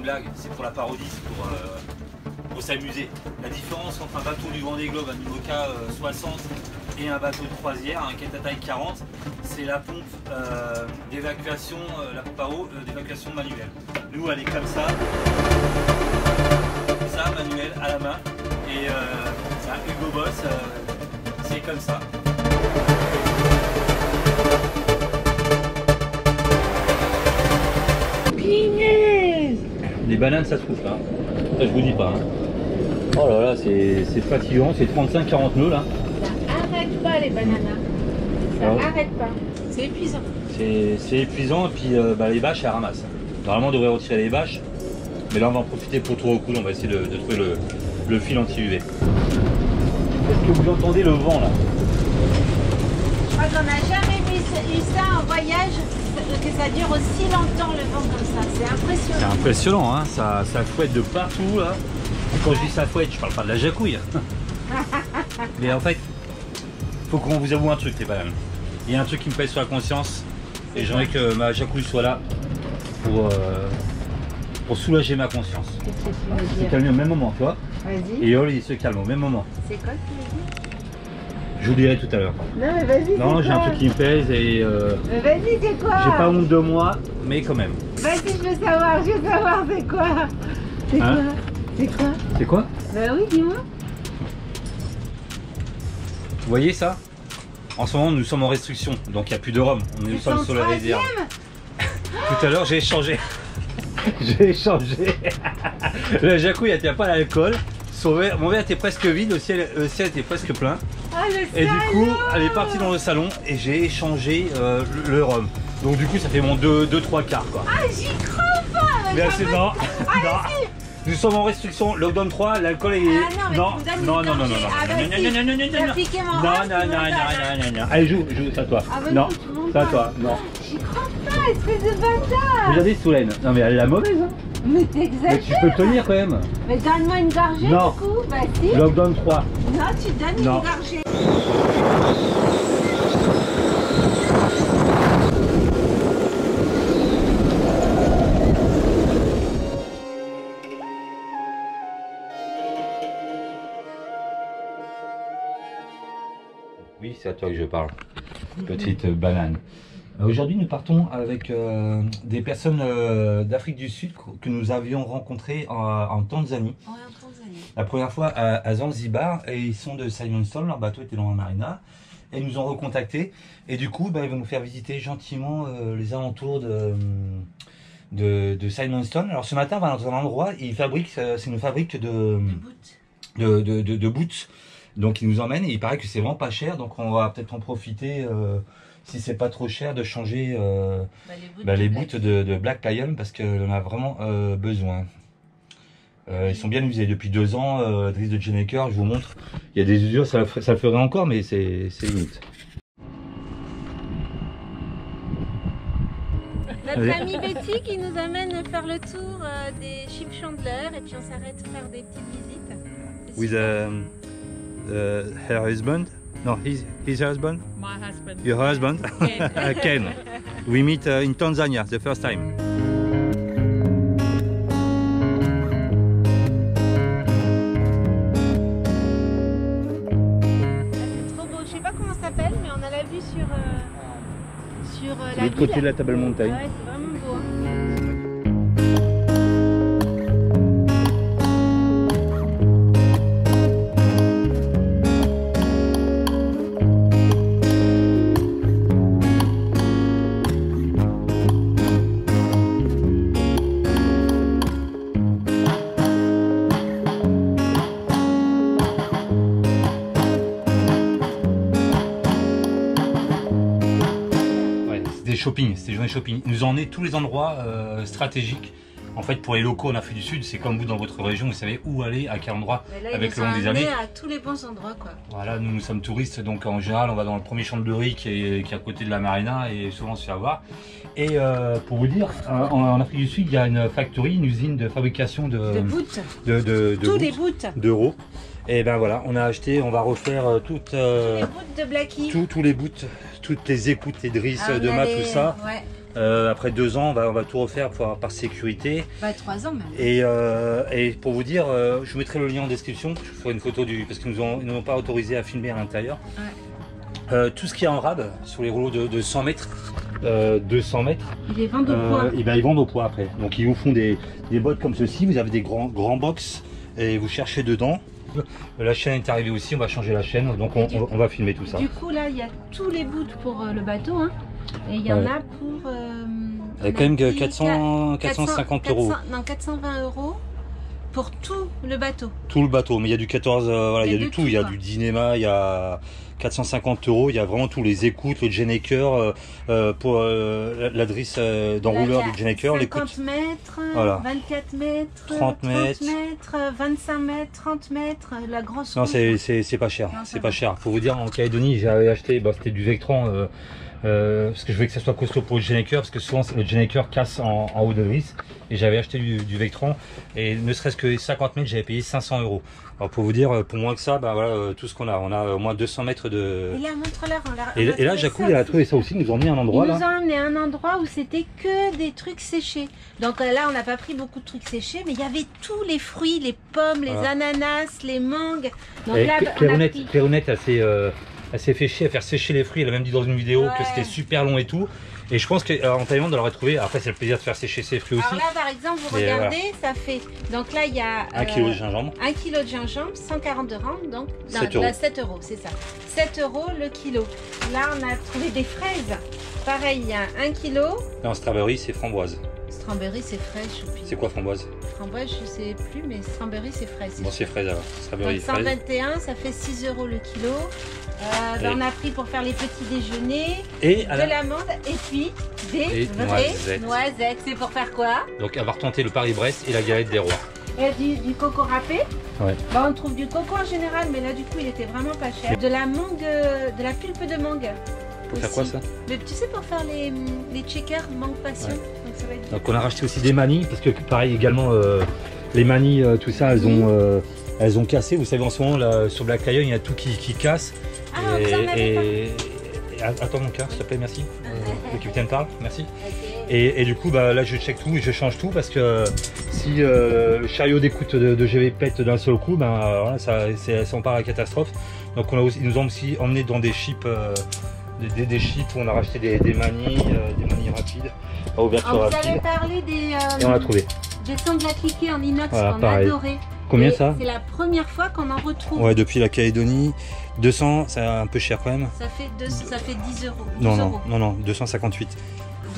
blague, c'est pour la parodie, c'est pour s'amuser. La différence entre un bateau du Vendée Globe, un Imoca 60 et un bateau de croisière, un Ketataï 40, c'est la pompe d'évacuation, la pompe à eau d'évacuation manuelle. Nous, elle est comme ça manuel à la main, et c'est un Hugo Boss, c'est comme ça. Les bananes, ça se trouve là. Ça, je vous dis pas. Hein. Oh là là, c'est fatigant, c'est 35-40 nœuds là. Ça arrête pas les bananes. Ça arrête pas. C'est épuisant. C'est épuisant, et puis les bâches, elles ramassent. Normalement, on devrait retirer les bâches, mais là, on va en profiter pour tout recoudre. On va essayer de trouver le fil anti-UV. Est-ce que vous entendez le vent là? Je crois qu'on n'a jamais eu ça en voyage, que ça dure aussi longtemps le vent comme ça. C'est impressionnant. C'est impressionnant, hein, ça fouette de partout là. Quand je dis ça fouette, je parle pas de la jacouille. Mais en fait, faut qu'on vous avoue un truc, les bananes. Il y a un truc qui me pèse sur la conscience, et j'aimerais que ma jacouille soit là pour soulager ma conscience. Il s'est calmé au même moment, tu vois. Vas-y. Et Yol, il se calme au même moment. C'est quoi que tu veux dire? Je vous dirai tout à l'heure. Non mais vas-y. Non, j'ai un truc qui me pèse et vas-y, c'est quoi? j'ai pas honte de moi, mais quand même. Vas-y, je veux savoir c'est quoi? C'est hein? quoi? C'est quoi? C'est quoi? Bah oui, dis-moi. Vous voyez ça? En ce moment, nous sommes en restriction, donc il n'y a plus de rhum. Nous sommes sur la réserve. Tout à l'heure, j'ai échangé. J'ai échangé. La jacouille, elle tient pas l'alcool. Mon verre était presque vide, le ciel était presque plein. Ah, et du coup, elle est partie dans le salon et j'ai échangé le rhum. Donc du coup, ça fait mon 2-3 quarts quoi. Ah, j'y crois pas. Mais c'est non. Nous sommes en restriction, lockdown 3, l'alcool est... non. Allez, joue, c'est à toi. Non, c'est à toi, non. J'y crois pas, espèce de bâtard. Regardez Solène. Non mais elle est la mauvaise hein. Mais t'exagères. Mais tu peux tenir quand même. Mais donne-moi une gorgée non. du coup. Bah si. Lockdown 3. Non, tu donnes une gorgée. Oui, c'est à toi que je parle, petite banane. Aujourd'hui, nous partons avec des personnes d'Afrique du Sud que nous avions rencontrées en Tanzanie. Ouais, en Tanzanie. La première fois à Zanzibar, et ils sont de Simonstone, leur bateau était dans la marina, et ils nous ont recontactés. Et du coup, ils vont nous faire visiter gentiment les alentours de Simonstone. Alors ce matin, on va dans un endroit, ils fabriquent, c'est une fabrique de boots. Donc ils nous emmènent et il paraît que c'est vraiment pas cher, donc on va peut-être en profiter si c'est pas trop cher de changer les boots de Black Lion parce qu'on a vraiment besoin. Ils sont bien usés depuis 2 ans, Driss de Jenneker, je vous montre. Il y a des usures, ça le ferait encore, mais c'est limite. Notre amie Betty qui nous amène faire le tour des Ship Chandler et puis on s'arrête faire des petites visites. With her husband? No, his husband? My husband. Your husband? Ken. Ken. We meet in Tanzania the first time. C'est trop beau, je sais pas comment ça s'appelle, mais on a la vue sur la L'autre côté ville. de la Table Mountain. Ouais, c'est vraiment beau. Hein. Shopping, c'était journée shopping. Ils nous ont emmené tous les endroits stratégiques. En fait, pour les locaux en Afrique du Sud, c'est comme vous dans votre région, vous savez où aller, à quel endroit, Là, avec le long des années. à tous les bons endroits, quoi. Voilà, nous sommes touristes, donc en général, on va dans le premier champ de riz qui est à côté de la marina et souvent on se fait avoir. Et pour vous dire, en Afrique du Sud, il y a une factory, une usine de fabrication de boots. Tous les boots. D'euros. Et ben voilà, on a acheté, on va refaire toutes tous les boots de Blackie. tous les boots, toutes les écoutes, les drisses de mât, tout ça. Ouais. Après 2 ans, on va tout refaire par sécurité. 3 ans même. Et pour vous dire, je vous mettrai le lien en description. Je ferai une photo parce qu'ils nous ont pas autorisé à filmer à l'intérieur. Ouais. Tout ce qui est en rab sur les rouleaux de 100 mètres, 200 mètres, ils vendent au poids. Et ben, ils vendent au poids après. Donc ils vous font des bottes comme ceci. Vous avez des grands box et vous cherchez dedans. La chaîne est arrivée aussi, on va changer la chaîne, donc on va filmer tout ça. Du coup là il y a tous les bouts pour le bateau, hein, et il y en a pour... il y a quand même 450 euros. Non, 420 euros pour tout le bateau. Tout le bateau, mais il y a du 14, voilà, il y a du tout, il y a du cinéma, il y a 450 euros, il y a vraiment tous les écoutes, le Geneker, pour la drisse d'enrouleur du Geneker. 50 mètres, voilà. 24 mètres, 30 mètres, 25 mètres, 30 mètres, la grosse. Non, c'est pas cher, c'est pas cher. Pour vous dire, en Calédonie, j'avais acheté, c'était du Vectran, parce que je voulais que ça soit costaud pour le Geneker, parce que souvent le Geneker casse en haut de drisse, et j'avais acheté du Vectran, et ne serait-ce que 50 mètres, j'avais payé 500 euros. Alors pour vous dire, pour moins que ça, voilà, tout ce qu'on a, on a au moins 200 mètres de... Et là, montre-leur. Et là, Jacou, il a trouvé ça aussi, ils nous ont mis un endroit là. Ils nous ont emmené un endroit où c'était que des trucs séchés. Donc là, on n'a pas pris beaucoup de trucs séchés, mais il y avait tous les fruits, les pommes, les ananas, les mangues. Donc et là, Claironette elle s'est fait chier à faire sécher les fruits, elle a même dit dans une vidéo que c'était super long et tout. Et je pense qu'en Thaïlande, on l'aurait trouvé. Après, c'est le plaisir de faire sécher ses fruits aussi. Alors là, par exemple, vous regardez, ça fait. Donc là, il y a 1 kg de gingembre. 1 kg de gingembre, 140 dirhams, donc 7 euros. 7 euros, c'est ça. 7 euros le kilo. Là, on a trouvé des fraises. Pareil, il y a 1 kg. Non, strawberry, c'est framboise. Strawberry, c'est fraîche. C'est quoi framboise? Framboise, je sais plus, mais strawberry, c'est fraise. Bon, c'est fraise alors. Strawberry, donc 121, ça fait 6 euros le kilo. On a pris pour faire les petits déjeuners, de l'amande et puis des vraies noisettes. C'est pour faire quoi? Donc avoir tenté le Paris-Brest et la galette des rois. Et du coco râpé. Ouais. Bah, on trouve du coco en général, mais là du coup il était vraiment pas cher. De la mangue, de la pulpe de mangue. Pour faire quoi ça? Mais tu sais, pour faire les checkers mangue passion. Ouais. Donc, ça va être... donc on a racheté aussi des manilles, parce que pareil également les manilles, tout ça, elles ont cassé. Vous savez en ce moment là, sur Black Lion, il y a tout qui casse. Ah, attends mon cœur, s'il te plaît, merci. Le capitaine parle, merci. Okay. Et du coup, là je check tout et je change tout parce que si le chariot d'écoute de GV pète d'un seul coup, voilà, ça en part à la catastrophe. Donc ils nous ont aussi emmené dans des chips, des chips où on a racheté des manilles rapides, à ouverture rapide. Vous avez parlé et on l'a trouvé. Des sangles à cliquer en inox voilà, qu'on adorait. Combien ça? C'est la première fois qu'on en retrouve. Ouais, depuis la Calédonie. 200, c'est un peu cher quand même. Ça fait 10 euros. Non, 258.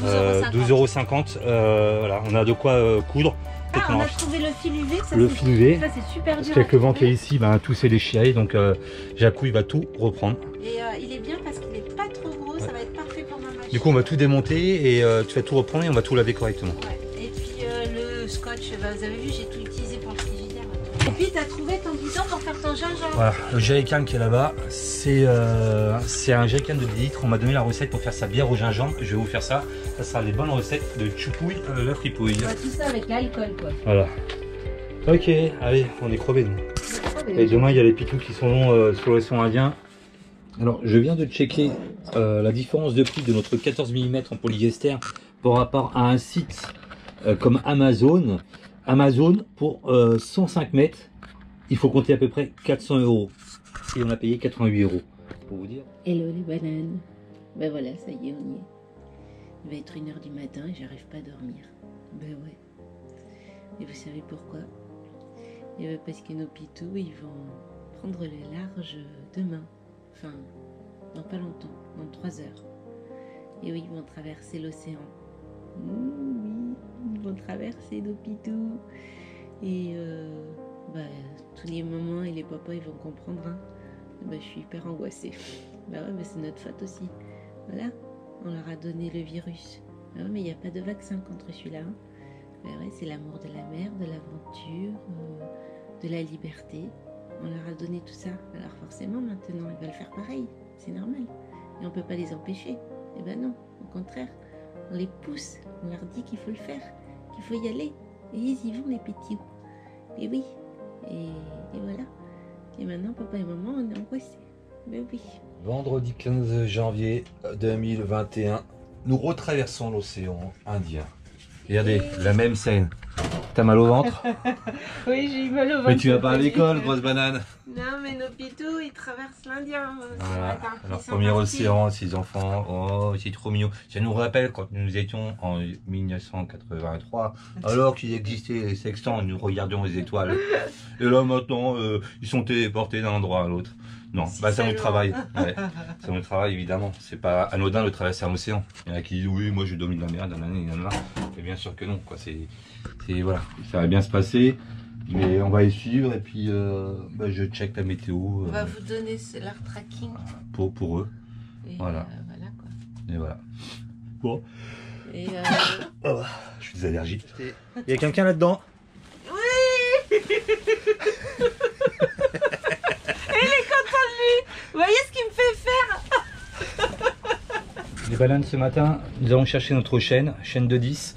12,50 euros. Voilà, on a de quoi coudre. On a trouvé le fil UV. Fil UV. Ça, c'est super dur. Parce qu'avec le vent qui est ici, tout s'est déchiré. Donc Jacou, il va tout reprendre. Et il est bien parce qu'il n'est pas trop gros. Ça va être parfait pour ma machine. Du coup, on va tout démonter et tu vas tout reprendre et on va tout laver correctement. Ouais. Et puis le scotch, vous avez vu, j'ai tout utilisé pour le frigidaire. Et puis, tu as trouvé ton bidon pour faire ton gingembre. Voilà, le jerrycan qui est là-bas, c'est un jerrycan de 10 litres. On m'a donné la recette pour faire sa bière au gingembre. Je vais vous faire ça. Ça sera les bonnes recettes de Chupouille, la fripouille. Tout ça avec l'alcool, quoi. Voilà. Ok, allez, on est crevés, nous. Et demain, il y a les pitous qui sont longs sur le son indien. Alors, je viens de checker la différence de prix de notre 14 mm en polyester par rapport à un site comme Amazon. Amazon, pour 105 mètres, il faut compter à peu près 400 euros. Et on a payé 88 euros, pour vous dire. Hello les bananes. Ben voilà, ça y est, on y est. Il va être 1 h du matin et j'arrive pas à dormir. Ben ouais. Et vous savez pourquoi? Et ben parce que nos pitous, ils vont prendre le large demain. Enfin, dans pas longtemps, dans 3 heures. Et oui, ils vont traverser l'océan. Oui, ils vont traverser nos pitous. Et tous les mamans et les papas, ils vont comprendre. Hein. Je suis hyper angoissée. Ouais, mais c'est notre faute aussi. Voilà, on leur a donné le virus. Ouais, mais il n'y a pas de vaccin contre celui-là. Hein. Ouais, c'est l'amour de la mer, de l'aventure, de la liberté. On leur a donné tout ça. Alors forcément, maintenant, ils veulent faire pareil. C'est normal. Et on ne peut pas les empêcher. Eh ben non, au contraire. On les pousse. On leur dit qu'il faut le faire, qu'il faut y aller. Et ils y vont, les petits. Et oui. Et voilà. Et maintenant, papa et maman, on est angoissés. Ben oui. Vendredi 15 janvier 2021. nous retraversons l'océan Indien. Regardez, la même scène. T'as mal au ventre? Oui, j'ai eu mal au ventre. Mais tu vas pas à l'école, grosse banane. Non, mais nos pitous, ils traversent l'Indien. Voilà, leur premier océan, 6 enfants. Oh, c'est trop mignon. Ça nous rappelle quand nous étions en 1983, alors qu'il existait les sextants, nous regardions les étoiles. Et là, maintenant, ils sont téléportés d'un endroit à l'autre. Non, bah ça nous travaille. Ouais. Ça nous travaille évidemment. C'est pas anodin de traverser un océan. Il y en a qui disent oui, moi je domine la mer, nanana. Mais bien sûr que non, quoi. C'est voilà, ça va bien se passer. Mais on va y suivre et puis bah, je check la météo. On va vous donner leur tracking. Pour eux. Et voilà. Voilà quoi. Et voilà. Bon. Et oh, je suis des allergies. Il y a quelqu'un là-dedans? Oui. Vous voyez ce qu'il me fait faire? Les bananes ce matin, nous avons cherché notre chaîne de 10.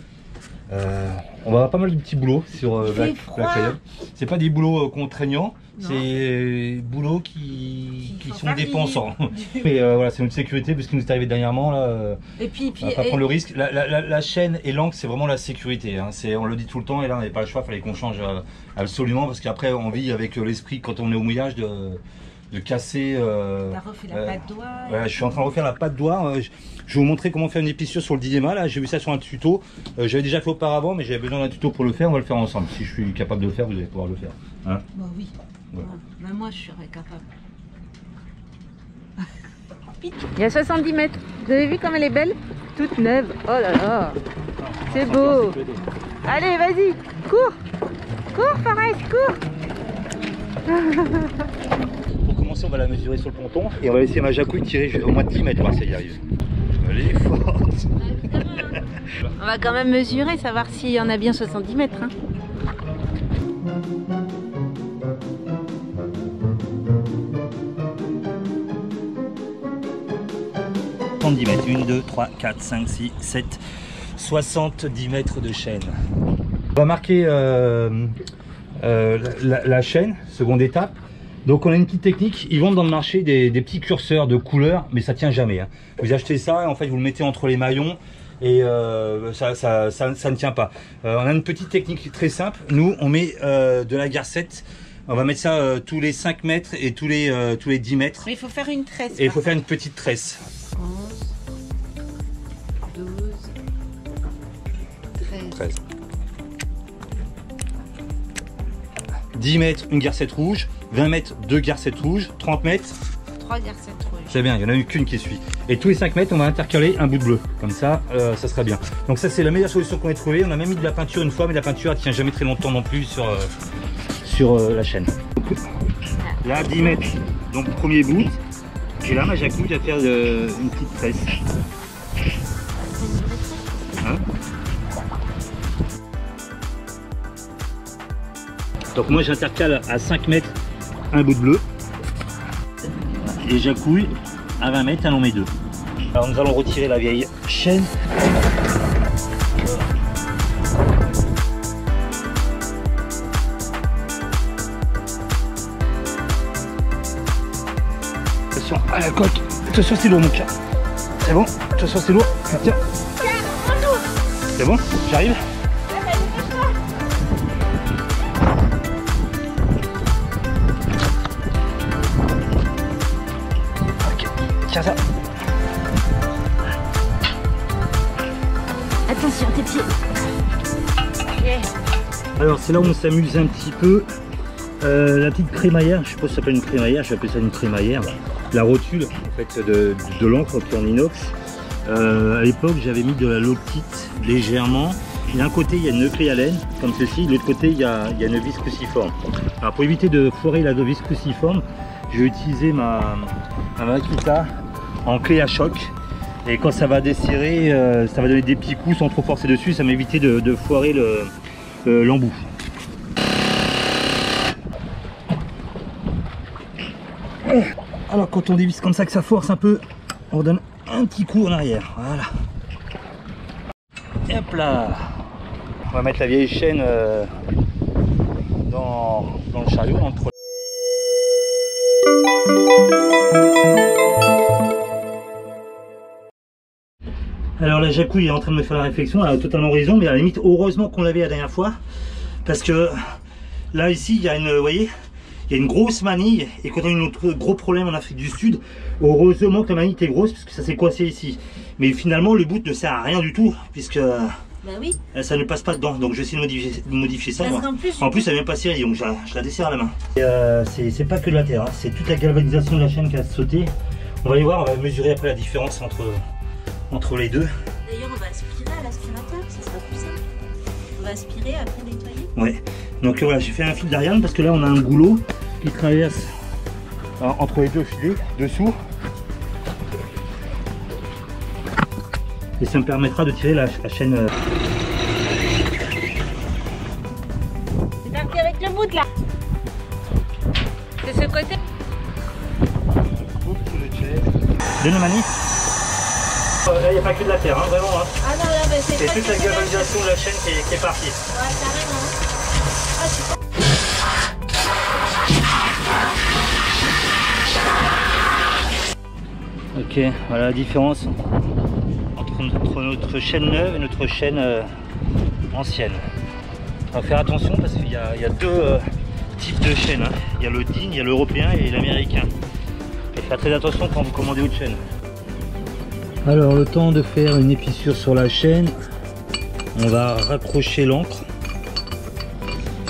On va avoir pas mal de petits boulots sur Black Lion. C'est pas des boulots contraignants, c'est des boulots qui sont dépensants. Mais voilà, c'est notre sécurité parce qu'il nous est arrivé dernièrement là. Et puis on va pas prendre le risque. La chaîne et l'encre, c'est vraiment la sécurité. Hein. On le dit tout le temps et là on n'avait pas le choix, il fallait qu'on change absolument parce qu'après on vit avec l'esprit quand on est au mouillage de casser. T'as refait la patte d'oie. Ouais, je suis en train de refaire la patte d'oie. Je vais vous montrer comment faire une épissure sur le diadéma. Là, j'ai vu ça sur un tuto. J'avais déjà fait auparavant, mais j'avais besoin d'un tuto pour le faire. On va le faire ensemble. Si je suis capable de le faire, vous allez pouvoir le faire. Hein? Bah oui. Ouais. Bah, moi, je serais capable. Il y a 70 mètres. Vous avez vu comme elle est belle? Toute neuve. Oh là là. C'est beau. Allez, vas-y. Cours. Cours, Fares, cours. Pour commencer, on va la mesurer sur le ponton et on va laisser ma jacouille tirer au moins 10 mètres, voir si elle y arrive. Elle est forte. On va quand même mesurer, savoir s'il y en a bien 70 mètres. Hein. mètres, 1, 2, 3, 4, 5, 6, 7, 70 mètres de chaîne. On va marquer la chaîne, seconde étape. Donc on a une petite technique, ils vendent dans le marché des petits curseurs de couleurs, mais ça tient jamais. Hein. Vous achetez ça, et en fait vous le mettez entre les maillons et ça ne tient pas. On a une petite technique très simple, nous on met de la garcette, on va mettre ça tous les 5 mètres et tous les 10 mètres. Mais il faut faire une tresse. Et il faut faire une petite tresse. 11, 12, 13. 10 mètres, une garcette rouge, 20 mètres, 2 garcettes rouges, 30 mètres, 3 garcettes rouges. C'est bien, il n'y en a eu qu'une qui suit. Et tous les 5 mètres, on va intercaler un bout de bleu. Comme ça, ça sera bien. Donc ça, c'est la meilleure solution qu'on ait trouvée. On a même mis de la peinture une fois, mais la peinture, elle tient jamais très longtemps non plus sur la chaîne. Donc, là, 10 mètres, donc premier bout. Et là, ma jacouille va faire une petite tresse. Hein? Donc moi j'intercale à 5 mètres un bout de bleu et jacouille à 20 mètres un long mes deux. Alors nous allons retirer la vieille chaîne. Attention à la coque, attention c'est lourd mon cœur. C'est bon, attention c'est lourd, tiens. C'est bon, j'arrive. Tiens ça. Attention tes pieds. Yeah. Alors c'est là où on s'amuse un petit peu. La petite crémaillère, je sais pas si ça s'appelle une crémaillère, je vais appeler ça une crémaillère. La rotule en fait de l'encre qui est en inox. À l'époque j'avais mis de la loctite légèrement. D'un côté il y a une clé à laine comme ceci, de l'autre côté il y a une vis cruciforme. Alors pour éviter de foirer la vis cruciforme, je vais utiliser ma Makita en clé à choc. Et quand ça va desserrer, ça va donner des petits coups sans trop forcer dessus, ça m'évite de foirer l'embout. Alors quand on dévisse comme ça que ça force un peu, on donne un petit coup en arrière, voilà. Et hop là. On va mettre la vieille chaîne dans le chariot, dans le trollet. Alors la Jacouille est en train de me faire la réflexion, elle a totalement raison, mais à la limite, heureusement qu'on l'avait la dernière fois. Parce que là, ici, il y a une, vous voyez, il y a une grosse manille. Et quand on a eu notre gros problème en Afrique du Sud, heureusement que la manille était grosse, parce que ça s'est coincé ici. Mais finalement, le bout ne sert à rien du tout, puisque bah oui, ça ne passe pas dedans. Donc je vais essayer de modifier ça. Parce en plus, elle vient pas serrer, donc je la desserre à la main. C'est pas que de la terre, hein, c'est toute la galvanisation de la chaîne qui a sauté. On va aller voir, on va mesurer après la différence entre les deux. D'ailleurs, on va aspirer à l'aspirateur, ça sera plus simple. On va aspirer, après nettoyer. Ouais, donc voilà, j'ai fait un fil d'Ariane parce que là on a un goulot qui traverse entre les deux filets, dessous. Et ça me permettra de tirer la chaîne. C'est parti avec le bout là. C'est ce côté. De nos manies. Là il n'y a pas que de la terre, hein, vraiment. Hein. Ah non, là, bah, c'est toute la galvanisation de la chaîne qui est partie. Ouais, carrément. Ah, super. Ok, voilà la différence entre notre chaîne neuve et notre chaîne ancienne. On va faire attention parce qu'il y a deux types de chaînes. Hein. Il y a le DIN, il y a l'européen et l'américain. Et faire très attention quand vous commandez votre chaîne. Alors le temps de faire une épissure sur la chaîne, on va raccrocher l'encre.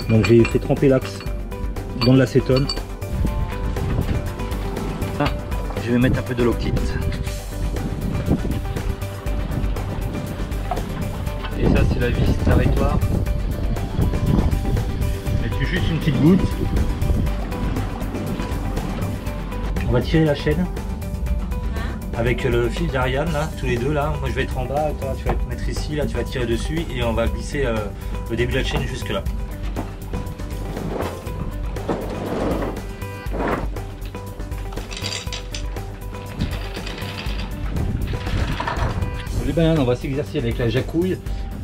Donc j'ai fait tremper l'axe dans de l'acétone. Ah, je vais mettre un peu de loctite. Et ça c'est la vis d'arrêtoir. Mettez juste une petite goutte. On va tirer la chaîne avec le fil d'Ariane là, tous les deux là. Moi je vais être en bas, toi tu vas te mettre ici, là tu vas tirer dessus et on va glisser le début de la chaîne jusque là. Les bananes, on va s'exercer avec la Jacouille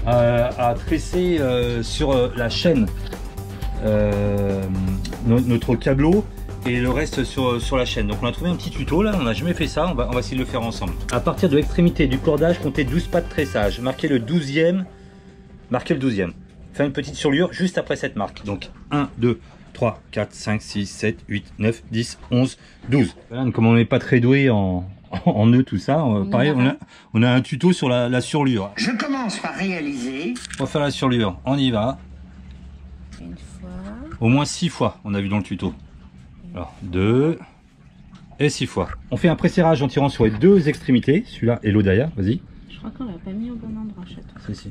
à tresser sur la chaîne notre câbleau et le reste sur la chaîne. Donc on a trouvé un petit tuto là, on n'a jamais fait ça, on va essayer de le faire ensemble. À partir de l'extrémité du cordage, comptez 12 pas de tressage, marquez le 12e, faire une petite surlure juste après cette marque. Donc 1, 2, 3, 4, 5, 6, 7, 8, 9, 10, 11, 12. Voilà, comme on n'est pas très doué en nœud tout ça, pareil on a un tuto sur la surlure. Je commence par réaliser. On va faire la surlure, on y va. Une fois. Au moins 6 fois on a vu dans le tuto. Alors 2 et 6 fois. On fait un pré-serrage en tirant sur les deux extrémités, celui-là et l'autre derrière, vas-y. Je crois qu'on l'a pas mis au bon endroit, chaton. Si.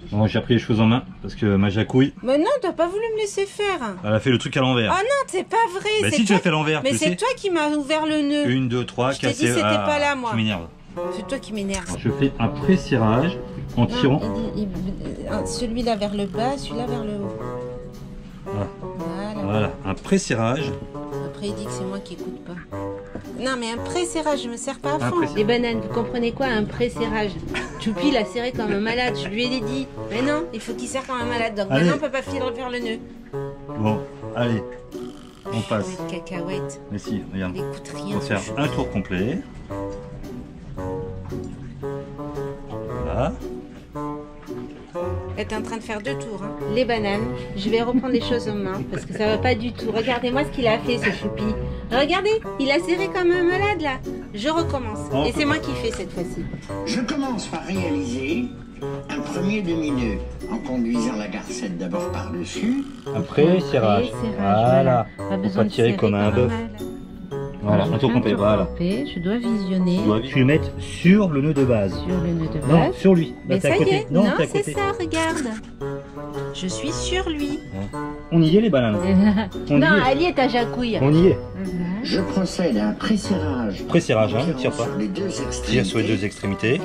Bon, j'ai pris les choses en main parce que ma Jacouille. Mais non, t'as pas voulu me laisser faire. Elle a fait le truc à l'envers. Ah non, c'est pas vrai. Bah si tu l'as fait à l'envers. Mais c'est toi qui m'as ouvert le nœud. 1, 2, 3, 4, je t'ai dit c'était pas là moi. Tu m'énerves. C'est toi qui m'énerve. Je fais un pré-serrage en tirant. Celui-là vers le bas, celui-là vers le haut. Voilà, un pré-serrage. Après il dit que c'est moi qui écoute pas. Non mais un pré-serrage, je me sers pas à fond. Les bananes, vous comprenez quoi un pré-serrage? Choupi l'a serré comme un malade, je lui ai dit. Mais non, il faut qu'il serre comme un malade, donc allez. Maintenant on peut pas faire le nœud. Bon, allez, on passe. Les cacahuètes. Mais si, regarde. Écoute rien. On va faire un tour complet. Voilà. Elle est en train de faire 2 tours. Hein. Les bananes, je vais reprendre les choses en main parce que ça va pas du tout. Regardez-moi ce qu'il a fait, ce choupi. Regardez, il a serré comme un malade là. Je recommence. Et c'est moi qui fais cette fois-ci. Je commence par réaliser un premier demi-nœud en conduisant la garcette d'abord par-dessus. Après, serrage. Voilà. Pas besoin de tirer comme un bœuf. Voilà, un tour complet, voilà. Je dois visionner. Tu le mettre sur le nœud de base. Sur le nœud de base. Non, sur lui. Mais ça y est, non, c'est côté. ça, regarde. Je suis sur lui. On y est les bananes. Non, elle y est ta Jacouille. On y est. Je procède à un pré-serrage. Pré-serrage, hein, ne tire pas. Tire sur les deux extrémités.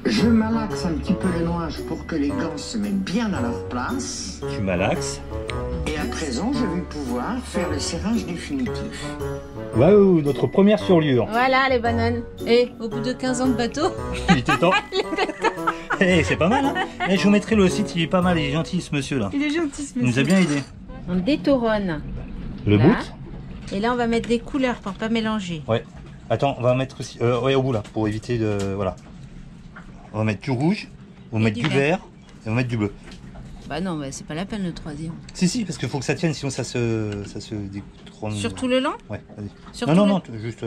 Je malaxe un petit peu le nouage pour que les gants se mettent bien à leur place. Tu malaxes. Et à présent, je vais pouvoir faire le serrage définitif. Waouh, notre première surlure. Voilà les bananes. Et au bout de 15 ans de bateau. Il était temps. C'est pas mal, hein. Et je vous mettrai le site, il est pas mal, il est gentil ce monsieur là. Il est gentil ce monsieur. Il nous a bien aidé. On détoronne. Le bout. Et là on va mettre des couleurs pour pas mélanger. Ouais. Attends, on va mettre aussi. Ouais, au bout là, pour éviter de. Voilà. on va mettre du rouge, on va mettre du vert et on va mettre du bleu. Bah non, bah c'est pas la peine le troisième. Si, parce qu'il faut que ça tienne, sinon ça se détrône. Sur tout le long? Ouais, vas-y. Non, juste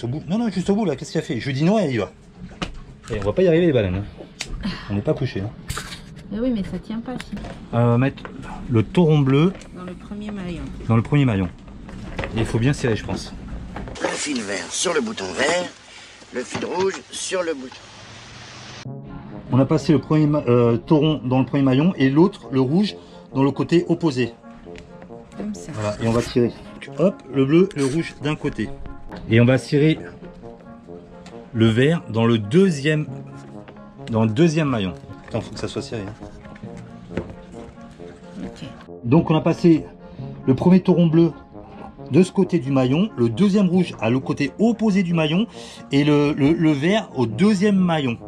au bout. Non, juste au bout là, qu'est-ce qu'il a fait? Je lui dis non et il y va. Et on va pas y arriver les baleines. Hein. On n'est pas couché. Hein. Mais oui, mais ça tient pas si. On va mettre le tauron bleu dans le premier maillon. Dans le premier maillon. Et il faut bien serrer, je pense. Le fil vert sur le bouton vert, le fil rouge sur le bouton. On a passé le premier tauron dans le premier maillon et l'autre, le rouge, dans le côté opposé. Comme ça. Voilà, et on va tirer. Hop, le bleu, le rouge d'un côté. Et on va tirer le vert dans le deuxième maillon. Putain, faut que ça soit serré. Hein. Okay. Donc on a passé le premier tauron bleu de ce côté du maillon, le deuxième rouge à l'autre côté opposé du maillon et le vert au deuxième maillon.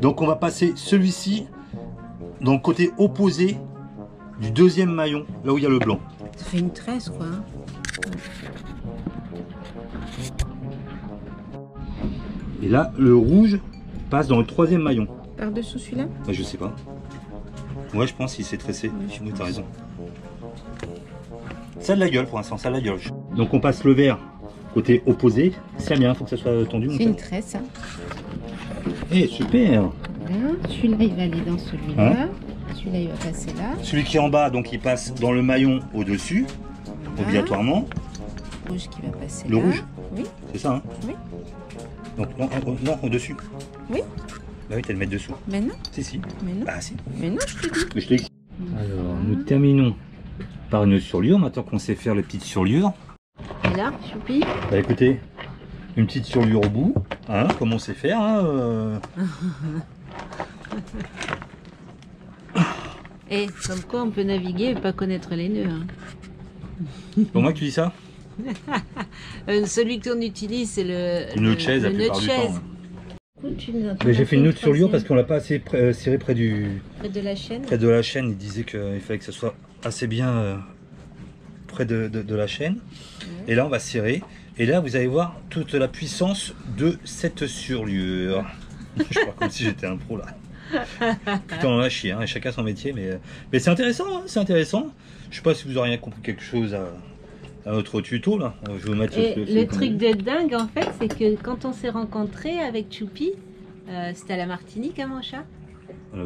Donc on va passer celui-ci dans le côté opposé du deuxième maillon, là où il y a le blanc. Ça fait une tresse quoi. Et là, le rouge passe dans le troisième maillon. Par-dessous celui-là? Je sais pas. Ouais, je pense qu'il s'est tressé. Oui, t'as raison. Ça a de la gueule pour l'instant, ça a de la gueule. Donc on passe le vert côté opposé. C'est bien, il faut que ça soit tendu. C'est une tresse. Hein. Eh, super. Voilà. Celui-là, il va aller dans celui-là. Hein? Celui-là, il va passer là. Celui qui est en bas, donc il passe dans le maillon au-dessus, voilà. Obligatoirement. Le rouge qui va passer le là. Rouge? Oui. C'est ça, hein? Oui. Donc non, au-dessus. Oui. Bah oui, t'as le mettre dessous. Mais non. Si. Mais non. Bah si. Mais non, je te dis. Mais je te dis. Alors, nous terminons par une surlure, maintenant qu'on sait faire les petites surlures. Et là, choupi? Bah écoutez, une petite surlure au bout, hein, comme on sait faire. Hein, Et comme quoi on peut naviguer et pas connaître les nœuds. Hein. Pour moi que tu dis ça? Celui qu'on utilise, c'est le nœud de chaise la plupart du temps. Mais j'ai fait une autre surlure parce qu'on l'a pas assez serré près de la chaîne. Près de la chaîne, il disait qu'il fallait que ce soit assez bien près de la chaîne. Ouais. Et là, on va serrer. Et là, vous allez voir toute la puissance de cette surlure. Je crois comme si j'étais un pro là. Putain, on en a chier, hein, chacun son métier, mais c'est intéressant, hein, c'est intéressant. Je sais pas si vous auriez compris quelque chose à notre tuto là. Je vais vous mettre le truc de dingue en fait, c'est que quand on s'est rencontrés avec Choupi, c'était à la Martinique, hein, mon chat?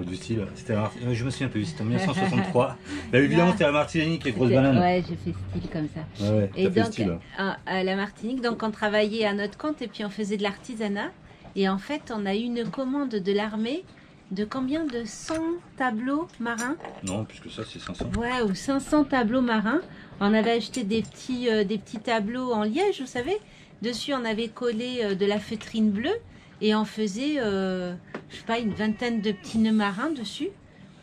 Du style, c'était je me souviens plus, c'était en 1963. Là, évidemment, c'était à la Martinique, les grosses bananes. Ouais, j'ai fait style comme ça. Ouais, et donc, à la Martinique, donc on travaillait à notre compte et puis on faisait de l'artisanat. Et en fait, on a eu une commande de l'armée de combien? De 100 tableaux marins? Non, plus que ça, c'est 500. Ouais, ou 500 tableaux marins. On avait acheté des petits tableaux en liège, vous savez. Dessus, on avait collé de la feutrine bleue. Et on faisait, je sais pas, une vingtaine de petits nœuds marins dessus.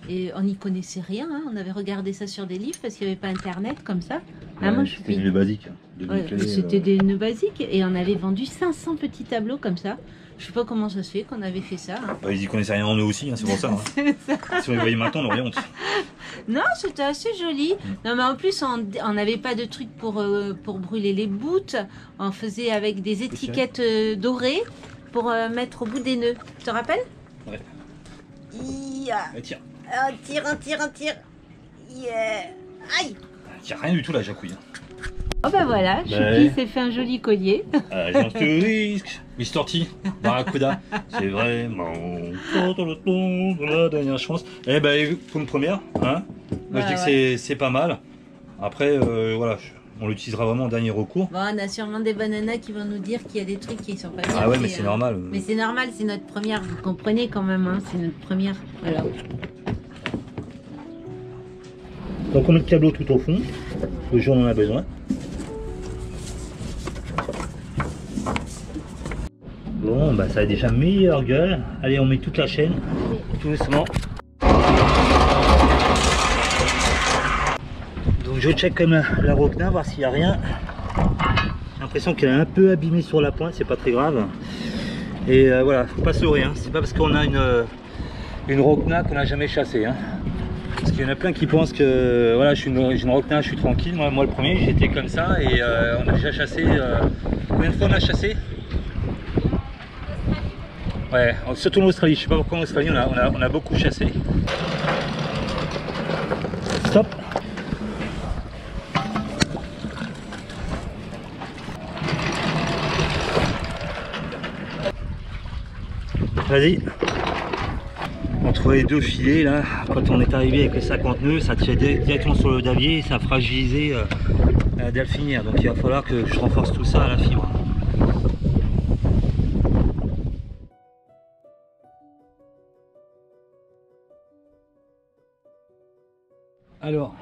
Et on n'y connaissait rien. Hein. On avait regardé ça sur des livres parce qu'il n'y avait pas Internet comme ça. Ouais, c'était des nœuds basiques. C'était des nœuds basiques. Et on avait vendu 500 petits tableaux comme ça. Je sais pas comment ça se fait qu'on avait fait ça. Hein. Bah, ils y connaissaient rien en eux aussi, hein, c'est pour ça. Hein. Si on les voyait maintenant, on aurait honte. Non, c'était assez joli. Non, mais en plus, on n'avait pas de truc pour brûler les bouts. On faisait avec des étiquettes dorées pour mettre au bout des nœuds. Tu te rappelles? Ouais. Tire. On tire. Yeah. Aïe. Il n'y a rien du tout là, Jacouille. Oh bah voilà, Choupi s'est fait un joli collier. J'en te risque. Mister T, Barracuda, c'est vraiment la dernière chance. Eh ben, pour une première, hein. Moi je dis que c'est pas mal. Après, voilà, on l'utilisera vraiment en dernier recours. Bon, on a sûrement des bananas qui vont nous dire qu'il y a des trucs qui sont pas bien. Ah ouais, mais c'est normal. Mais c'est normal, c'est notre première, vous comprenez quand même, hein, c'est notre première. Voilà. Donc on met le câbleau tout au fond, le jour on en a besoin. Bon, bah ça a déjà meilleure gueule. Allez, on met toute la chaîne, tout doucement. Donc je check quand même la roquena, voir s'il n'y a rien. J'ai l'impression qu'elle est un peu abîmée sur la pointe, c'est pas très grave. Et voilà, faut pas se leurrer, hein. C'est pas parce qu'on a une roquena qu'on n'a jamais chassé. Hein. Parce qu'il y en a plein qui pensent que voilà, j'ai une roquena, je suis tranquille. Moi le premier, j'étais comme ça et on a déjà chassé. Combien de fois on a chassé? Ouais, surtout en Australie. Je sais pas pourquoi en Australie on a beaucoup chassé. Stop. Vas-y. Entre les deux filets là, quand on est arrivé avec les 50 nœuds, ça tirait directement sur le davier et ça a fragilisé la delphinière. Donc il va falloir que je renforce tout ça à la fibre. Alors,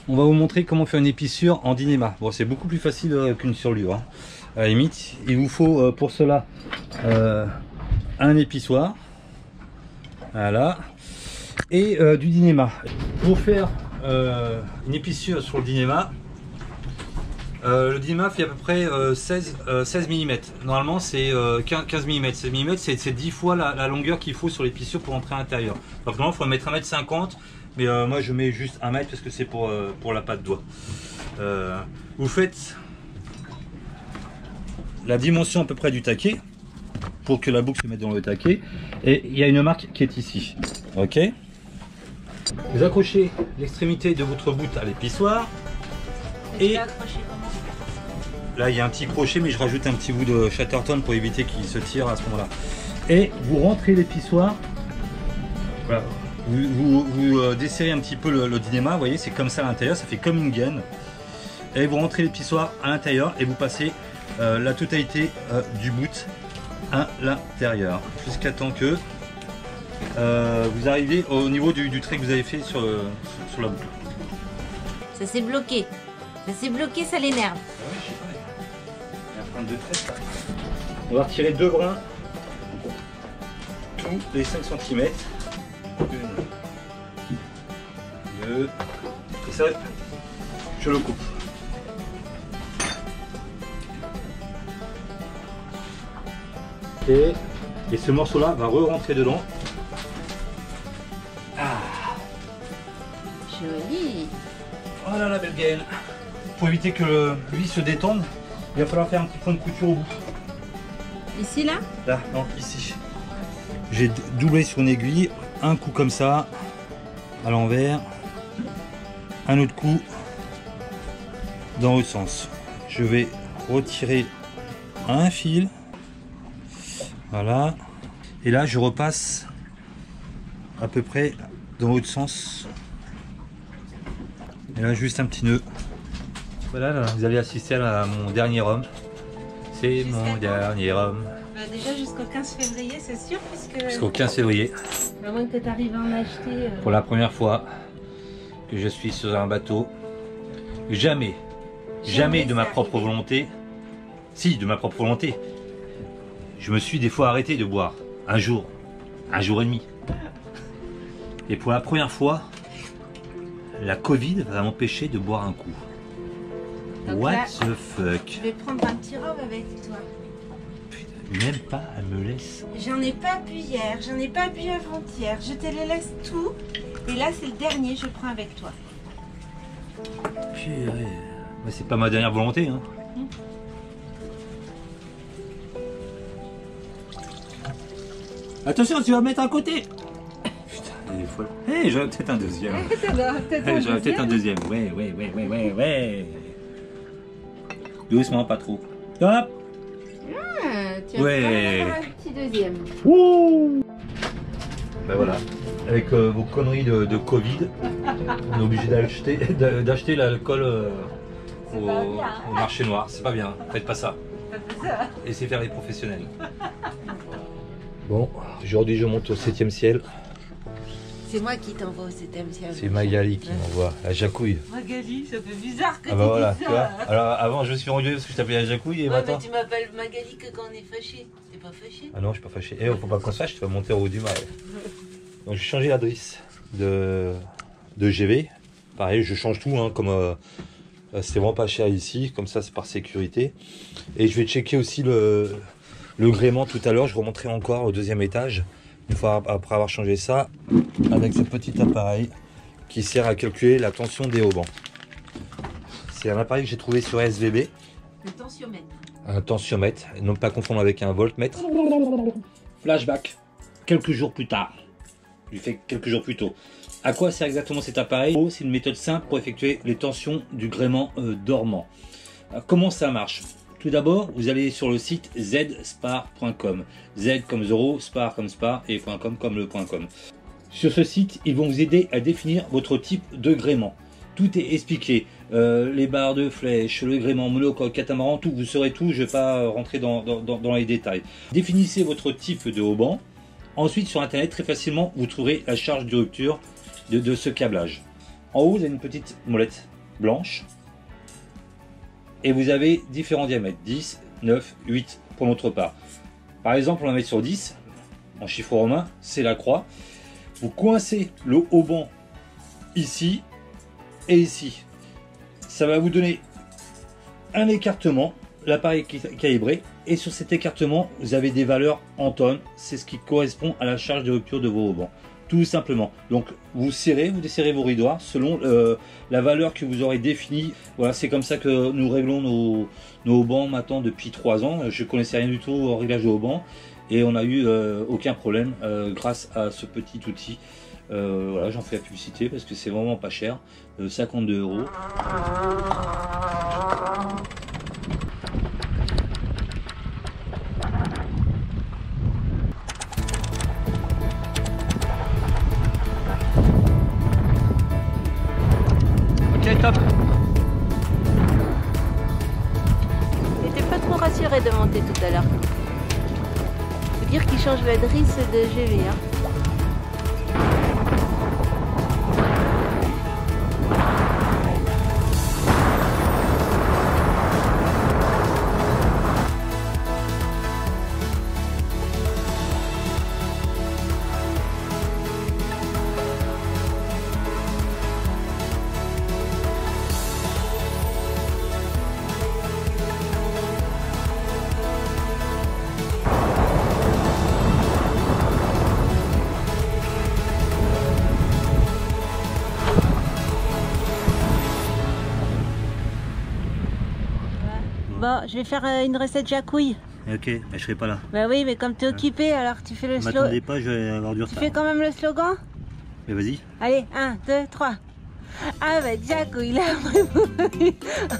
on va vous montrer comment faire une épissure en Dynéma. Bon, c'est beaucoup plus facile qu'une surlure. Hein. À la limite, il vous faut pour cela un épissoir. Voilà. Et du Dynéma. Pour faire une épissure sur le Dynéma fait à peu près 16 mm. Normalement, c'est 15 mm. 16 mm, c'est 10 fois la longueur qu'il faut sur l'épissure pour entrer à l'intérieur. Donc, normalement, il faut mettre 1,50 m. Mais moi je mets juste 1 mètre parce que c'est pour la patte doigt. Vous faites la dimension à peu près du taquet pour que la boucle se mette dans le taquet. Et il y a une marque qui est ici. Ok. Vous accrochez l'extrémité de votre bout à l'épissoir. Et là il y a un petit crochet, mais je rajoute un petit bout de Chatterton pour éviter qu'il se tire à ce moment-là. Et vous rentrez l'épissoir. Voilà. Vous desserrez un petit peu le Dynéma, vous voyez, c'est comme ça à l'intérieur, ça fait comme une gaine. Et vous rentrez l'épissoir à l'intérieur et vous passez la totalité du bout à l'intérieur. Jusqu'à temps que vous arrivez au niveau du trait que vous avez fait sur la boucle. Ça s'est bloqué. Ça s'est bloqué, ça l'énerve. Ouais, je sais pas. Il y a un point de trait. On va retirer 2 brins tous les 5 cm. 1, 2, et ça, je le coupe. Et ce morceau-là va re-rentrer dedans. Ah. Joli. Voilà la belle gaine. Pour éviter que lui se détende, il va falloir faire un petit point de couture au bout. Ici, là? Là, non, ici. J'ai doublé sur une aiguille. Un coup comme ça, à l'envers, un autre coup dans l'autre sens. Je vais retirer un fil, voilà, et là je repasse à peu près dans l'autre sens, et là juste un petit nœud. Voilà, là, vous allez assister à mon dernier rhum. C'est mon dernier rhum. Déjà jusqu'au 15 février, c'est sûr, puisque... Jusqu'au 15 février. À moins que tu arrives à en acheter... Pour la première fois que je suis sur un bateau, jamais de ma propre volonté, si, de ma propre volonté, je me suis des fois arrêté de boire. Un jour et demi. Et pour la première la Covid va m'empêcher de boire un coup. Donc What là, the fuck? Je vais prendre un petit rhum avec toi. Même pas, elle me laisse. J'en ai pas bu hier, j'en ai pas bu avant-hier. Je te les laisse tout. Et là, c'est le dernier, je le prends avec toi. Purée. Mais c'est pas ma dernière volonté. Hein. Attention, tu vas mettre à côté. Putain, il est folle. Hey, j'aurais peut-être un deuxième. J'aurais peut-être un deuxième. Ouais. Doucement, pas trop. Hop. Tu vas faire un petit deuxième. Ouh. Ben voilà, avec vos conneries de Covid, on est obligé d'acheter l'alcool au marché noir. C'est pas bien, faites pas ça. Essayez faire les professionnels. Bon, aujourd'hui je monte au 7e ciel. C'est moi qui t'envoie au 7e ciel. C'est Magali qui m'envoie la jacouille. Magali, ça fait bizarre que tu voilà, dises ça. Alors avant je me suis rendu parce que je t'appelais la jacouille et maintenant... mais tu m'appelles Magali que quand on est fâché. T'es pas fâché? Ah non, je suis pas fâché. Eh, faut pas qu'on se fâche, tu vas monter au haut du mât. Donc j'ai changé l'adresse de GV. Pareil, je change tout, hein, comme c'est vraiment pas cher ici, comme ça c'est par sécurité. Et je vais checker aussi le gréement tout à l'heure, je remonterai encore au 2e étage. Une fois après avoir changé ça, avec ce petit appareil qui sert à calculer la tension des haubans. C'est un appareil que j'ai trouvé sur SVB. Un tensiomètre. Un tensiomètre, non pas confondre avec un voltmètre. flashback quelques jours plus tard. Je fais quelques jours plus tôt. À quoi sert exactement cet appareil? C'est une méthode simple pour effectuer les tensions du gréement dormant. Alors, comment ça marche? Tout d'abord, vous allez sur le site zspar.com. Z comme Zoro, Spar comme Spar et .com comme le .com. Sur ce site, ils vont vous aider à définir votre type de gréement. Tout est expliqué. Les barres de flèche, le gréement, monocoque, catamaran, tout. Vous saurez tout. Je ne vais pas rentrer dans les détails. Définissez votre type de haubans. Ensuite, sur Internet, très facilement, vous trouverez la charge de rupture de ce câblage. En haut, vous avez une petite molette blanche. Et vous avez différents diamètres, 10, 9, 8 pour notre part. Par exemple, on va mettre sur 10, en chiffre romain, c'est la croix. Vous coincez le hauban ici et ici. Ça va vous donner un écartement, l'appareil qui est calibré. Et sur cet écartement, vous avez des valeurs en tonnes. C'est ce qui correspond à la charge de rupture de vos haubans. Tout simplement. Donc vous serrez, vous desserrez vos ridoirs selon la valeur que vous aurez définie. Voilà, c'est comme ça que nous réglons nos haubans maintenant depuis 3 ans. Je ne connaissais rien du tout au réglage de haubans et on n'a eu aucun problème grâce à ce petit outil. Voilà, j'en fais la publicité parce que c'est vraiment pas cher, 52 €. Top. J'étais pas trop rassurée de monter tout à l'heure. Faut dire qu'il change l'adresse de GV. Hein. Bon, je vais faire une recette jacouille. Ok, mais je serai pas là. Bah oui, mais comme tu es occupé, alors tu fais le slogan. M'attendez pas, je vais avoir du retard. Tu fais quand même le slogan? Mais vas-y. Allez, 1, 2, 3. Avec jacouille, là,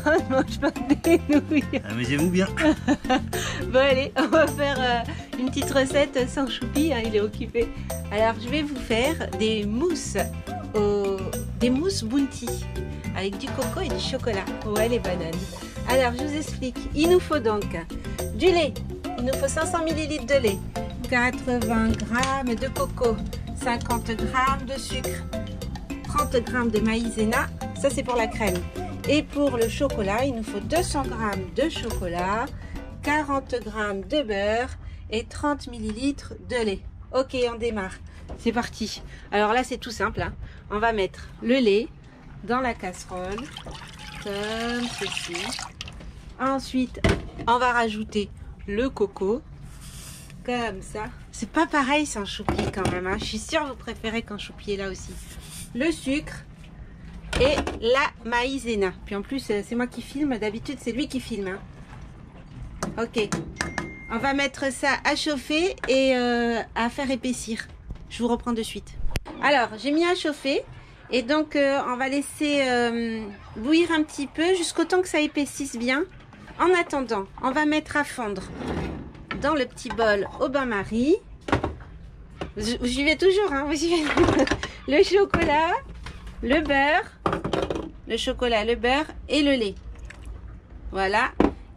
on ne mange pas des nouilles. Amusez-vous bien. Bon allez, on va faire une petite recette sans choupi, hein, il est occupé. Alors je vais vous faire des mousses Bounty avec du coco et du chocolat. Ouais, les bananes. Alors je vous explique, il nous faut donc du lait, il nous faut 500 ml de lait, 80 g de coco, 50 g de sucre, 30 g de maïzena, ça c'est pour la crème. Et pour le chocolat, il nous faut 200 g de chocolat, 40 g de beurre et 30 ml de lait. Ok, on démarre. C'est parti. Alors là, c'est tout simple. Hein. On va mettre le lait dans la casserole, comme ceci. Ensuite, on va rajouter le coco, comme ça. C'est pas pareil sans choupi quand même. Hein. Je suis sûre que vous préférez quand choupi est là aussi. Le sucre et la maïzena. Puis en plus, c'est moi qui filme. D'habitude, c'est lui qui filme. Hein. Ok. On va mettre ça à chauffer et à faire épaissir. Je vous reprends de suite. Alors, j'ai mis à chauffer. Et donc, on va laisser bouillir un petit peu jusqu'au temps que ça épaississe bien. En attendant, on va mettre à fondre dans le petit bol au bain-marie. Vous suivez toujours, hein, vous suivez le chocolat, le beurre, le chocolat, le beurre et le lait. Voilà.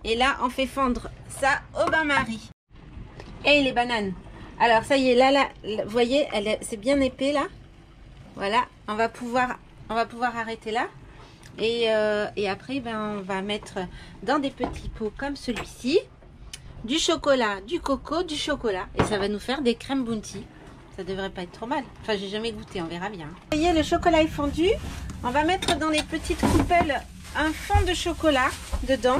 Et là, on fait fondre ça au bain-marie. Et les bananes. Alors, ça y est, là, vous voyez, c'est bien épais, là. Voilà, on va pouvoir arrêter là. Et après, ben, on va mettre dans des petits pots comme celui-ci du chocolat, du coco, du chocolat. Et ça va nous faire des crèmes Bounty. Ça devrait pas être trop mal. Enfin, j'ai jamais goûté, on verra bien. Vous voyez, le chocolat est fondu. On va mettre dans les petites coupelles un fond de chocolat dedans.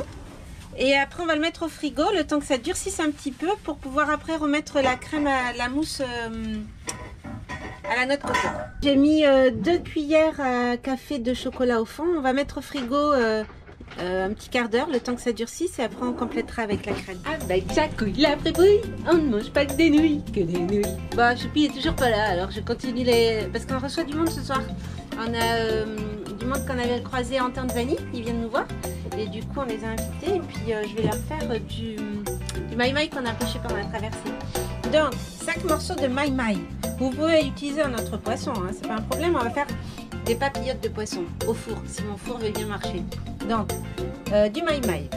Et après, on va le mettre au frigo le temps que ça durcisse un petit peu pour pouvoir après remettre la crème, la mousse à la noix de coco. J'ai mis 2 cuillères à café de chocolat au fond. On va mettre au frigo un petit quart d'heure, le temps que ça durcisse, et après on complétera avec la crème. Avec Jacouille la fripouille, on ne mange pas que des nouilles, Bah, Choupi est toujours pas là, alors je continue parce qu'on reçoit du monde ce soir. On a du monde qu'on avait croisé en Tanzanie, ils viennent nous voir, et du coup on les a invités, et puis je vais leur faire du maï-maï qu'on a pêché pendant la traversée. Donc, 5 morceaux de maï-maï. Vous pouvez utiliser un autre poisson, hein, c'est pas un problème, on va faire des papillotes de poisson au four, si mon four veut bien marcher. Donc, du maï-maï,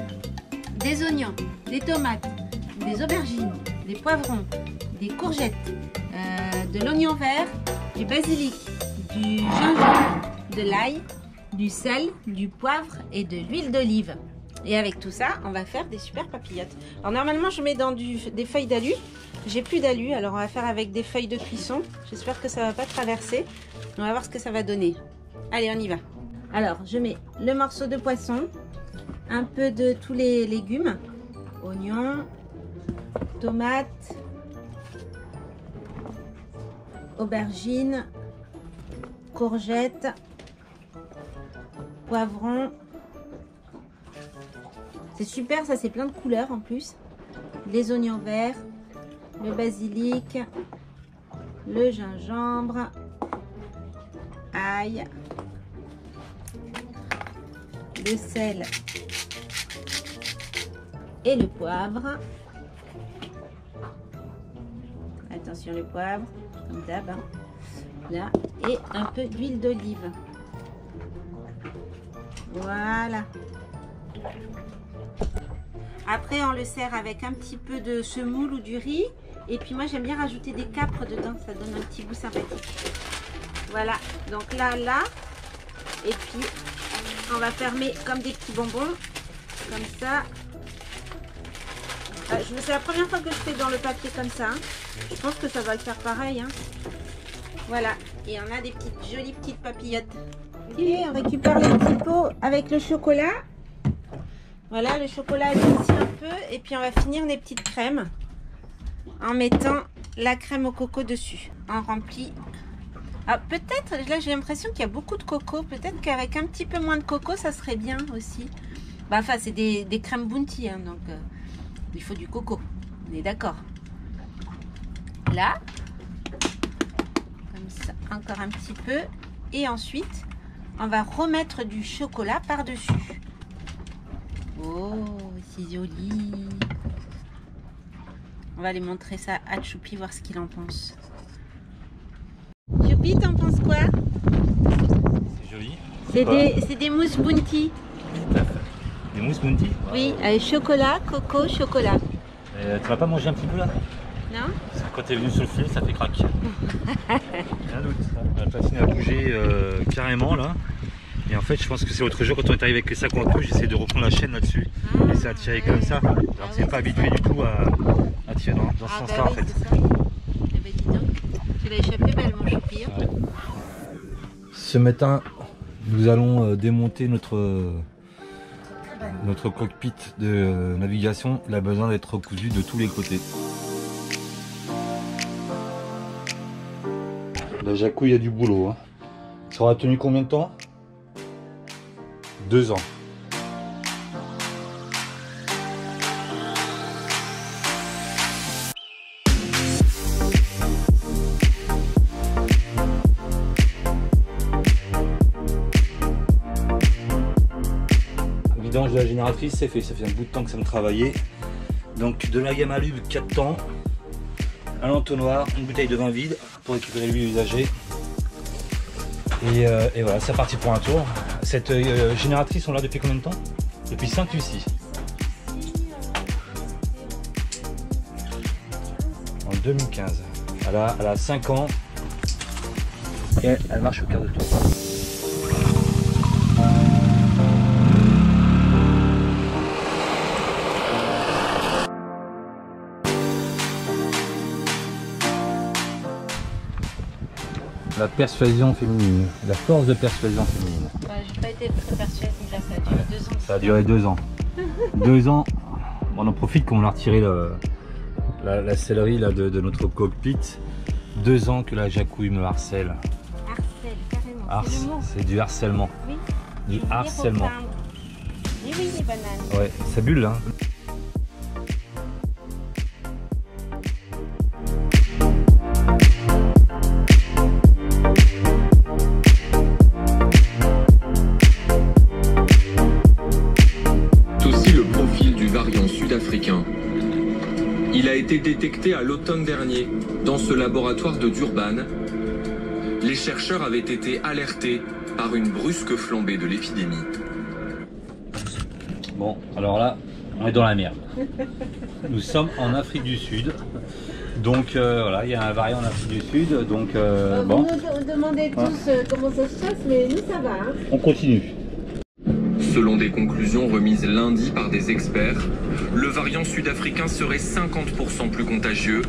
des oignons, des tomates, des aubergines, des poivrons, des courgettes, de l'oignon vert, du basilic, du gingembre, de l'ail, du sel, du poivre et de l'huile d'olive. Et avec tout ça, on va faire des super papillotes. Alors normalement, je mets dans des feuilles d'alu. J'ai plus d'alu, alors on va faire avec des feuilles de cuisson. J'espère que ça va pas traverser. On va voir ce que ça va donner. Allez, on y va. Alors, je mets le morceau de poisson, un peu de tous les légumes, oignons, tomates, aubergines, courgettes, poivrons. C'est super, ça c'est plein de couleurs en plus. Les oignons verts, le basilic, le gingembre, ail, le sel et le poivre. Attention le poivre, comme d'hab, hein. Là, et un peu d'huile d'olive. Voilà. Après, on le sert avec un petit peu de semoule ou du riz. Et puis moi, j'aime bien rajouter des capres dedans. Ça donne un petit goût sympathique. Voilà. Donc là. Et puis, on va fermer comme des petits bonbons. Comme ça. C'est la première fois que je fais dans le papier comme ça. Hein. Je pense que ça va le faire pareil. Hein. Voilà. Et on a des jolies petites papillotes. Et on récupère les petits pots avec le chocolat. Voilà, le chocolat est aussi un peu. Et puis on va finir les petites crèmes en mettant la crème au coco dessus. On remplit. Ah, peut-être, là j'ai l'impression qu'il y a beaucoup de coco. Peut-être qu'avec un petit peu moins de coco, ça serait bien aussi. Bah, enfin, c'est des crèmes Bounty, hein, donc il faut du coco. On est d'accord. Là, comme ça, encore un petit peu. Et ensuite, on va remettre du chocolat par-dessus. Oh, c'est joli. On va aller montrer ça à Choupi, voir ce qu'il en pense. Choupi, t'en penses quoi? C'est joli. C'est des mousses Bounty. Tout à fait. Des mousses Bounty? Oui, avec chocolat, coco, chocolat. Tu vas pas manger un petit peu là? Non? Parce que quand t'es venu sur le fil, ça fait craquer. Rien doute. La platine a bougé carrément là. Et en fait, je pense que c'est l'autre jour quand on est arrivé avec les sacs en queue, j'essaie de reprendre la chaîne là-dessus et ça a tiré comme ça. Alors c'est pas habitué du tout à tirer dans ce sens-là en fait. Eh ben dis donc, tu l'as échappé belle mon Choupi. Ouais. Ce matin, nous allons démonter notre cockpit de navigation. Il a besoin d'être recousu de tous les côtés. La Jacouille a du boulot. Hein. Ça aura tenu combien de temps? 2 ans. Vidange de la génératrice, c'est fait. Ça fait un bout de temps que ça me travaillait. Donc de la gamme à lube 4 temps, un entonnoir, une bouteille de vin vide pour récupérer l'huile usagée. Et voilà, c'est parti pour un tour. Cette génératrice, on l'a depuis combien de temps? Depuis Saint-Lucie. En 2015. Elle a 5 ans et elle marche au quart de tour. La persuasion féminine, la force de persuasion féminine. J'ai pas été très persuasive là, ça a duré 2 ans. Ça a duré 2 ans. 2 ans, on en profite comme on a retiré la sellerie là, de notre cockpit. 2 ans que la Jacouille me harcèle. Harcèle, carrément. C'est du harcèlement. Oui. Du harcèlement. Ni oui, les bananes. Ouais, ça bulle là. C'est aussi le profil du variant sud-africain. Il a été détecté à l'automne dernier dans ce laboratoire de Durban. Les chercheurs avaient été alertés par une brusque flambée de l'épidémie. Bon, alors là, on est dans la merde. Nous sommes en Afrique du Sud. Donc voilà, il y a un variant en Afrique du Sud. Donc bon. Vous nous demandez tous comment ça se passe, mais nous ça va. Hein. On continue. Selon des conclusions remises lundi par des experts, le variant sud-africain serait 50% plus contagieux.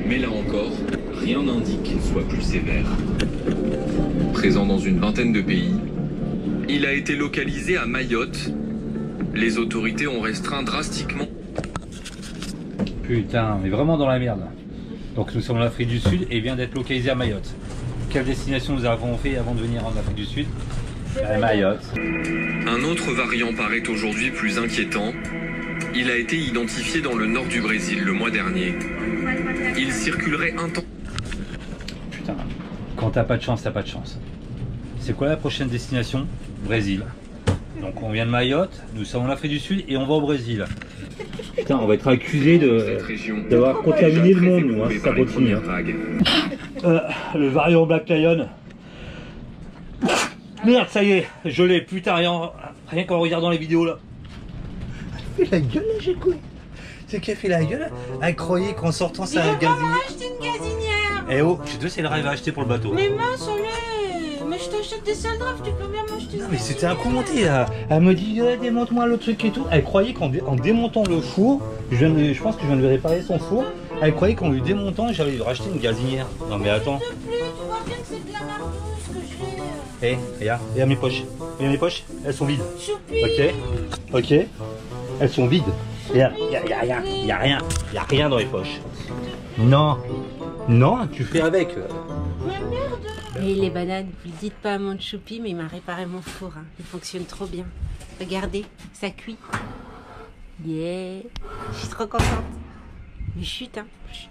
Mais là encore, rien n'indique qu'il soit plus sévère. Présent dans une vingtaine de pays, il a été localisé à Mayotte. Les autorités ont restreint drastiquement. Putain, on est vraiment dans la merde. Donc nous sommes en Afrique du Sud et il vient d'être localisé à Mayotte. Quelle destination nous avons fait avant de venir en Afrique du Sud? Mayotte. Un autre variant paraît aujourd'hui plus inquiétant. Il a été identifié dans le nord du Brésil le mois dernier. Il circulerait Putain, quand t'as pas de chance, t'as pas de chance. C'est quoi la prochaine destination? Brésil. Donc on vient de Mayotte, nous sommes en Afrique du Sud et on va au Brésil. Putain, on va être accusé d'avoir contaminé le monde, nous, hein, si ça continue. Le variant Black Lion. Merde, ça y est, je l'ai, putain, rien qu'en regardant les vidéos là. Elle fait la gueule là, j'ai couillé. C'est qu'elle fait la gueule. Elle croyait qu'en sortant ça un gazinière. Acheter une gazinière. Eh oh, je te sais le rêve à acheter pour le bateau. Mais mince, mais je t'achète des saldraves, tu peux bien m'acheter ça. Mais c'était un coup monté là. Elle me dit démonte-moi le truc et tout. Elle croyait qu'en démontant le four, je pense que je viens de lui réparer son four. Elle croyait qu'en lui démontant, j'allais lui racheter une gazinière. Non mais attends. S'il te plaît, tu vois bien que c'est de la merde ce que j'ai. Eh, regarde mes poches. Regarde mes poches, elles sont vides. Choupi. Ok. Elles sont vides. Regarde, y a rien dans les poches. Non, tu fais avec. Mais merde. Et les bananes, vous le dites pas à mon choupi, mais il m'a réparé mon four. Hein. Il fonctionne trop bien. Regardez, ça cuit. Yeah. Je suis trop contente. Mais chut, hein. Chut.